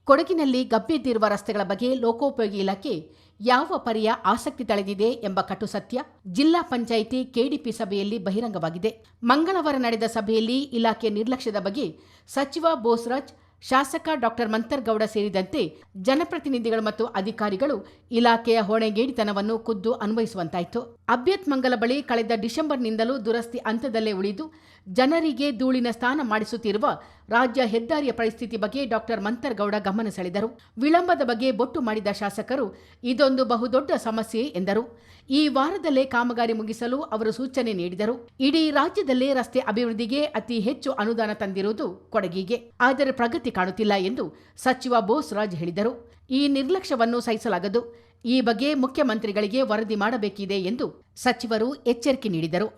ಕೊಡಗಿನಲ್ಲಿ ಗಬ್ಬೆದ್ದಿರುವ ರಸ್ತೆಗಳ ಬಗ್ಗೆ ಲೋಕೋಪಯೋಗಿ ಇಲಾಖೆ ಯಾವ ಪರಿಯ ಆಸಕ್ತಿ ತಳೆದಿದೆ ಎಂಬ ಕಟು ಸತ್ಯ ಜಿಲ್ಲಾ ಪಂಚಾಯಿತಿ ಕೆಡಿಪಿ ಸಭೆಯಲ್ಲಿ ಬಹಿರಂಗವಾಗಿದೆ. ಮಂಗಳವಾರ ನಡೆದ ಸಭೆಯಲ್ಲಿ ಇಲಾಖೆ ನಿರ್ಲಕ್ಷ್ಯದ ಬಗ್ಗೆ ಸಚಿವ ಬೋಸರಾಜ್, ಶಾಸಕ ಡಾಕ್ಟರ್ ಮಂತರ್ಗೌಡ ಸೇರಿದಂತೆ ಜನಪ್ರತಿನಿಧಿಗಳು ಮತ್ತು ಅಧಿಕಾರಿಗಳು ಇಲಾಖೆಯ ಹೊಣೆಗೇಡಿತನವನ್ನು ಖುದ್ದು ಅನ್ವಯಿಸುವಂತಾಯಿತು. ಅಭ್ಯತ್ಮಂಗಲ ಬಳಿ ಕಳೆದ ಡಿಸೆಂಬರ್ನಿಂದಲೂ ದುರಸ್ತಿ ಹಂತದಲ್ಲೇ ಉಳಿದು ಜನರಿಗೆ ಧೂಳಿನ ಸ್ನಾನ ಮಾಡಿಸುತ್ತಿರುವ ರಾಜ್ಯ ಹೆದ್ದಾರಿಯ ಪರಿಸ್ಥಿತಿ ಬಗ್ಗೆ ಡಾಕ್ಟರ್ ಮಂತರ್ಗೌಡ ಗಮನ ಸೆಳೆದರು. ವಿಳಂಬದ ಬಗ್ಗೆ ಬೊಟ್ಟು ಮಾಡಿದ ಶಾಸಕರು ಇದೊಂದು ಬಹುದೊಡ್ಡ ಸಮಸ್ಯೆ ಎಂದರು. ಈ ವಾರದಲ್ಲೇ ಕಾಮಗಾರಿ ಮುಗಿಸಲು ಅವರು ಸೂಚನೆ ನೀಡಿದರು. ಇಡೀ ರಾಜ್ಯದಲ್ಲೇ ರಸ್ತೆ ಅಭಿವೃದ್ಧಿಗೆ ಅತಿ ಹೆಚ್ಚು ಅನುದಾನ ತಂದಿರುವುದು ಕೊಡಗಿಗೆ, ಆದರೆ ಪ್ರಗತಿ ಕಾಣುತ್ತಿಲ್ಲ ಎಂದು ಸಚಿವ ಬೋಸರಾಜ್ ಹೇಳಿದರು. ಈ ನಿರ್ಲಕ್ಷ್ಯವನ್ನು ಸಹಿಸಲಾಗದು. ಈ ಬಗ್ಗೆ ಮುಖ್ಯಮಂತ್ರಿಗಳಿಗೆ ವರದಿ ಮಾಡಬೇಕಿದೆ ಎಂದು ಸಚಿವರು ಎಚ್ಚರಿಕೆ ನೀಡಿದರು.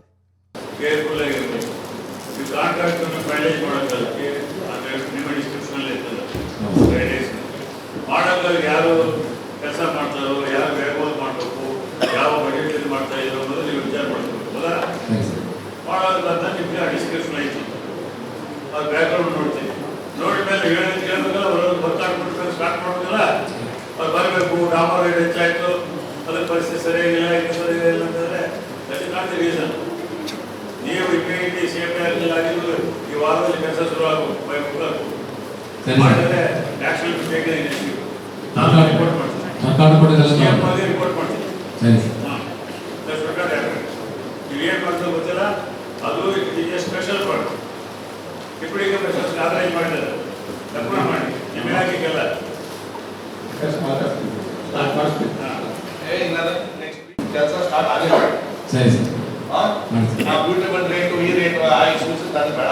ಯಾರು ಕೆಲಸ ಮಾಡ್ತಾರೋ, ಯಾರು ವೇಗವಾಗಿ ಮಾಡಬೇಕು, ಯಾವ ಬಜೆಟ್ ಮಾಡ್ತಾ ಇರೋ ಅನ್ನೋದು ನೀವು ವಿಚಾರ ಮಾಡಬೇಕು. ಮಾಡೋದ್ರಿಂದ ನಿಮಗೆ ಡಿಸ್ಕ್ರಿಪ್ಷನ್ ಆಯಿತು, ಅದು ಬ್ಯಾಕ್ಗ್ರೌಂಡ್ ನೋಡ್ತೀವಿ. ನೋಡಿದ ಮೇಲೆ ಕೇಳಬೇಕಲ್ಲ, ಅವರನ್ನು ಗೊತ್ತಾಗ್ಬಿಟ್ಟು ಸ್ಟಾರ್ಟ್ ಮಾಡೋದಿಲ್ಲ. ಅವ್ರು ಬರಬೇಕು, ಡಾಮರ್ ರೇಟ್ ಹೆಚ್ಚಾಯಿತು, ಅದ್ರ ಪರಿಸ್ಥಿತಿ ಸರಿಯಾಗಿಲ್ಲ, ಇದು ಸರಿಯಾಗಿಲ್ಲ ಅಂತಂದರೆ that is not the reason. ನೀವು ಇಮಿಡಿಯೇಟ್ಲಿ ಸೇಫ್ಟಿ ಆಗಿದ್ದು ಈ ವಾರದಲ್ಲಿ ಕೆಲಸ ಶುರು ಆಗಬೇಕು, ಮಾಡಿದ್ರೆ ನ್ಯಾಷನಲ್ ಮಿಸ್ಟೇಕ್ ನಾನು ರಿಪೋರ್ಟ್ ಮಾಡ್ತೀನಿ, ರಿಪೋರ್ಟ್ ಮಾಡ್ತೀನಿ. ಸರ್ಕಾರ ನೀವು ಏನು ಮಾಡ್ತಾ ಗೊತ್ತಿಲ್ಲ, ಅದು ಈಗ ಸ್ಪೆಷಲ್ ಪಾರ್ಟ್ ಇಪ್ಪಡಿಗೆ ಸ್ಪೆಷಲ್ ಆರ್ಗನೈಸ್ ಮಾಡಿದ್ದಾರೆ. ತಪ್ಪು ಮಾಡಿ ನಿಮ್ಮ ಇಲಾಖೆಗೆಲ್ಲ ಕೆಲಸ ಸ್ಟಾರ್ಟ್ ಆಗಿಲ್ಲ. ಬ್ಯೂಟಿಫುಲ್ ರೇಟು ಈ ರೇಟು ಆ ಇಶ್ಯೂಸ್ ಬೇಡ.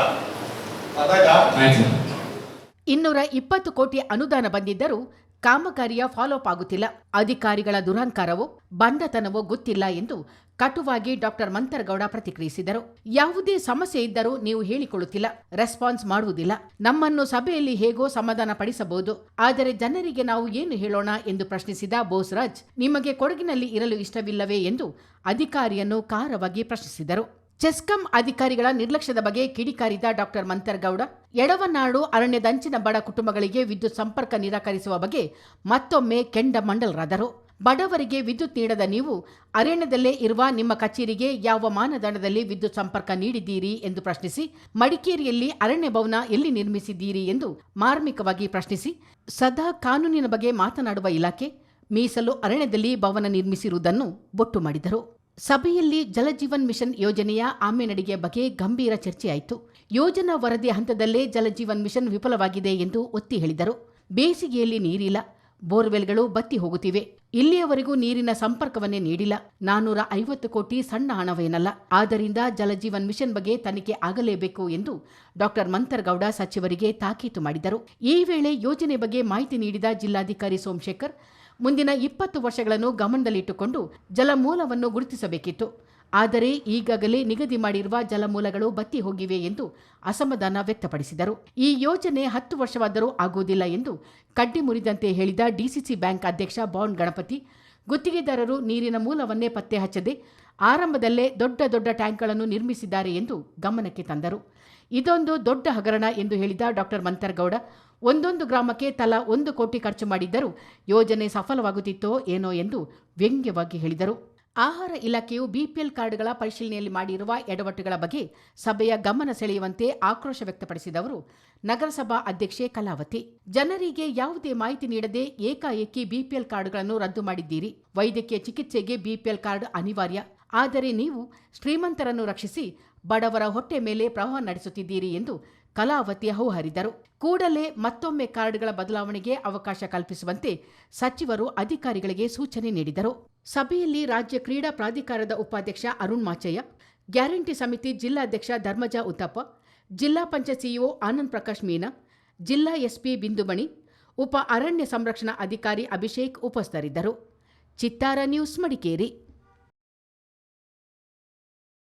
220 ಕೋಟಿ ಅನುದಾನ ಬಂದಿದ್ದರೂ ಕಾಮಗಾರಿಯ ಫಾಲೋಅಪ್ ಆಗುತ್ತಿಲ್ಲ. ಅಧಿಕಾರಿಗಳ ದುರಹಂಕಾರವೋ ಬಂಡತನವೋ ಗೊತ್ತಿಲ್ಲ ಎಂದು ಕಟುವಾಗಿ ಡಾಕ್ಟರ್ ಮಂತರ್ಗೌಡ ಪ್ರತಿಕ್ರಿಯಿಸಿದರು. ಯಾವುದೇ ಸಮಸ್ಯೆ ಇದ್ದರೂ ನೀವು ಹೇಳಿಕೊಳ್ಳುತ್ತಿಲ್ಲ, ರೆಸ್ಪಾನ್ಸ್ ಮಾಡುವುದಿಲ್ಲ. ನಮ್ಮನ್ನು ಸಭೆಯಲ್ಲಿ ಹೇಗೋ ಸಮಾಧಾನ ಪಡಿಸಬಹುದು, ಆದರೆ ಜನರಿಗೆ ನಾವು ಏನು ಹೇಳೋಣ ಎಂದು ಪ್ರಶ್ನಿಸಿದ ಬೋಸರಾಜ್, ನಿಮಗೆ ಕೊಡಗಿನಲ್ಲಿ ಇರಲು ಇಷ್ಟವಿಲ್ಲವೇ ಎಂದು ಅಧಿಕಾರಿಯನ್ನು ಖಾರವಾಗಿ ಪ್ರಶ್ನಿಸಿದರು. ಚೆಸ್ಕಾಂ ಅಧಿಕಾರಿಗಳ ನಿರ್ಲಕ್ಷ್ಯದ ಬಗ್ಗೆ ಕಿಡಿಕಾರಿದ ಡಾಕ್ಟರ್ ಮಂತರ್ಗೌಡ, ಎಡವನಾಡು ಅರಣ್ಯದಂಚಿನ ಬಡ ಕುಟುಂಬಗಳಿಗೆ ವಿದ್ಯುತ್ ಸಂಪರ್ಕ ನಿರಾಕರಿಸುವ ಬಗ್ಗೆ ಮತ್ತೊಮ್ಮೆ ಕೆಂಡಮಂಡಲರಾದರು. ಬಡವರಿಗೆ ವಿದ್ಯುತ್ ನೀಡದ ನೀವು ಅರಣ್ಯದಲ್ಲೇ ಇರುವ ನಿಮ್ಮ ಕಚೇರಿಗೆ ಯಾವ ಮಾನದಂಡದಲ್ಲಿ ವಿದ್ಯುತ್ ಸಂಪರ್ಕ ನೀಡಿದ್ದೀರಿ ಎಂದು ಪ್ರಶ್ನಿಸಿ, ಮಡಿಕೇರಿಯಲ್ಲಿ ಅರಣ್ಯ ಭವನ ಎಲ್ಲಿ ನಿರ್ಮಿಸಿದ್ದೀರಿ ಎಂದು ಮಾರ್ಮಿಕವಾಗಿ ಪ್ರಶ್ನಿಸಿ, ಸದಾ ಕಾನೂನಿನ ಬಗ್ಗೆ ಮಾತನಾಡುವ ಇಲಾಖೆ ಮೀಸಲು ಅರಣ್ಯದಲ್ಲಿ ಭವನ ನಿರ್ಮಿಸಿರುವುದನ್ನು ಬೊಟ್ಟು ಮಾಡಿದರು. ಸಭೆಯಲ್ಲಿ ಜಲಜೀವನ್ ಮಿಷನ್ ಯೋಜನೆಯ ಆಮೆನಡಿಗೆ ಬಗ್ಗೆ ಗಂಭೀರ ಚರ್ಚೆಯಾಯಿತು. ಯೋಜನಾ ವರದಿ ಹಂತದಲ್ಲೇ ಜಲಜೀವನ್ ಮಿಷನ್ ವಿಫಲವಾಗಿದೆ ಎಂದು ಒತ್ತಿ ಹೇಳಿದರು. ಬೇಸಿಗೆಯಲ್ಲಿ ನೀರಿಲ್ಲ, ಬೋರ್ವೆಲ್ಗಳು ಬತ್ತಿ ಹೋಗುತ್ತಿವೆ, ಇಲ್ಲಿಯವರೆಗೂ ನೀರಿನ ಸಂಪರ್ಕವನ್ನೇ ನೀಡಿಲ್ಲ. 450 ಕೋಟಿ ಸಣ್ಣ ಹಣವೇನಲ್ಲ. ಆದ್ದರಿಂದ ಜಲಜೀವನ್ ಮಿಷನ್ ಬಗ್ಗೆ ತನಿಖೆ ಆಗಲೇಬೇಕು ಎಂದು ಡಾಕ್ಟರ್ ಮಂತರ್ಗೌಡ ಸಚಿವರಿಗೆ ತಾಕೀತು ಮಾಡಿದರು. ಈ ವೇಳೆ ಯೋಜನೆ ಬಗ್ಗೆ ಮಾಹಿತಿ ನೀಡಿದ ಜಿಲ್ಲಾಧಿಕಾರಿ ಸೋಮಶೇಖರ್, ಮುಂದಿನ 20 ವರ್ಷಗಳನ್ನು ಗಮನದಲ್ಲಿಟ್ಟುಕೊಂಡು ಜಲಮೂಲವನ್ನು ಗುರುತಿಸಬೇಕಿತ್ತು. ಆದರೆ ಈಗಾಗಲೇ ನಿಗದಿ ಮಾಡಿರುವ ಜಲಮೂಲಗಳು ಬತ್ತಿ ಹೋಗಿವೆ ಎಂದು ಅಸಮಾಧಾನ ವ್ಯಕ್ತಪಡಿಸಿದರು. ಈ ಯೋಜನೆ 10 ವರ್ಷವಾದರೂ ಆಗುವುದಿಲ್ಲ ಎಂದು ಕಡ್ಡಿ ಮುರಿದಂತೆ ಹೇಳಿದ ಡಿಸಿಸಿ ಬ್ಯಾಂಕ್ ಅಧ್ಯಕ್ಷ ಬಾಂಡ್ ಗಣಪತಿ, ಗುತ್ತಿಗೆದಾರರು ನೀರಿನ ಮೂಲವನ್ನೇ ಪತ್ತೆ ಹಚ್ಚದೆ ಆರಂಭದಲ್ಲೇ ದೊಡ್ಡ ದೊಡ್ಡ ಟ್ಯಾಂಕ್ಗಳನ್ನು ನಿರ್ಮಿಸಿದ್ದಾರೆ ಎಂದು ಗಮನಕ್ಕೆ ತಂದರು. ಇದೊಂದು ದೊಡ್ಡ ಹಗರಣ ಎಂದು ಹೇಳಿದ ಡಾಕ್ಟರ್ ಮಂತರ್ಗೌಡ, ಒಂದೊಂದು ಗ್ರಾಮಕ್ಕೆ ತಲಾ 1 ಕೋಟಿ ಖರ್ಚು ಮಾಡಿದ್ದರೂ ಯೋಜನೆ ಸಫಲವಾಗುತ್ತಿತ್ತೋ ಏನೋ ಎಂದು ವ್ಯಂಗ್ಯವಾಗಿ ಹೇಳಿದರು. ಆಹಾರ ಇಲಾಖೆಯು ಬಿಪಿಎಲ್ ಕಾರ್ಡ್ಗಳ ಪರಿಶೀಲನೆಯಲ್ಲಿ ಮಾಡಿರುವ ಎಡವಟ್ಟುಗಳ ಬಗ್ಗೆ ಸಭೆಯ ಗಮನ ಸೆಳೆಯುವಂತೆ ಆಕ್ರೋಶ ವ್ಯಕ್ತಪಡಿಸಿದವರು ನಗರಸಭಾ ಅಧ್ಯಕ್ಷೆ ಕಲಾವತಿ. ಜನರಿಗೆ ಯಾವುದೇ ಮಾಹಿತಿ ನೀಡದೆ ಏಕಾಏಕಿ ಬಿಪಿಎಲ್ ಕಾರ್ಡ್ಗಳನ್ನು ರದ್ದು ಮಾಡಿದ್ದೀರಿ. ವೈದ್ಯಕೀಯ ಚಿಕಿತ್ಸೆಗೆ ಬಿಪಿಎಲ್ ಕಾರ್ಡ್ ಅನಿವಾರ್ಯ. ಆದರೆ ನೀವು ಶ್ರೀಮಂತರನ್ನು ರಕ್ಷಿಸಿ ಬಡವರ ಹೊಟ್ಟೆ ಮೇಲೆ ಪ್ರವಾಹ ನಡೆಸುತ್ತಿದ್ದೀರಿ ಎಂದು ಕಲಾವತಿ ಹೌಹಾರಿದರು. ಕೂಡಲೇ ಮತ್ತೊಮ್ಮೆ ಕಾರ್ಡ್ಗಳ ಬದಲಾವಣೆಗೆ ಅವಕಾಶ ಕಲ್ಪಿಸುವಂತೆ ಸಚಿವರು ಅಧಿಕಾರಿಗಳಿಗೆ ಸೂಚನೆ ನೀಡಿದರು. ಸಭೆಯಲ್ಲಿ ರಾಜ್ಯ ಕ್ರೀಡಾ ಪ್ರಾಧಿಕಾರದ ಉಪಾಧ್ಯಕ್ಷ ಅರುಣ್ ಮಾಚಯ್ಯ, ಗ್ಯಾರಂಟಿ ಸಮಿತಿ ಜಿಲ್ಲಾಧ್ಯಕ್ಷ ಧರ್ಮಜ ಉತ್ತಪ್ಪ, ಜಿಲ್ಲಾ ಪಂಚಾಯತ್ ಸಿಇಒ ಆನಂದ್ ಪ್ರಕಾಶ್ ಮೀನಾ, ಜಿಲ್ಲಾ ಎಸ್ಪಿ ಬಿಂದುಮಣಿ, ಉಪ ಅರಣ್ಯ ಸಂರಕ್ಷಣಾ ಅಧಿಕಾರಿ ಅಭಿಷೇಕ್ ಉಪಸ್ಥಿತರಿದ್ದರು. ಚಿತ್ತಾರ ನ್ಯೂಸ್, ಮಡಿಕೇರಿ.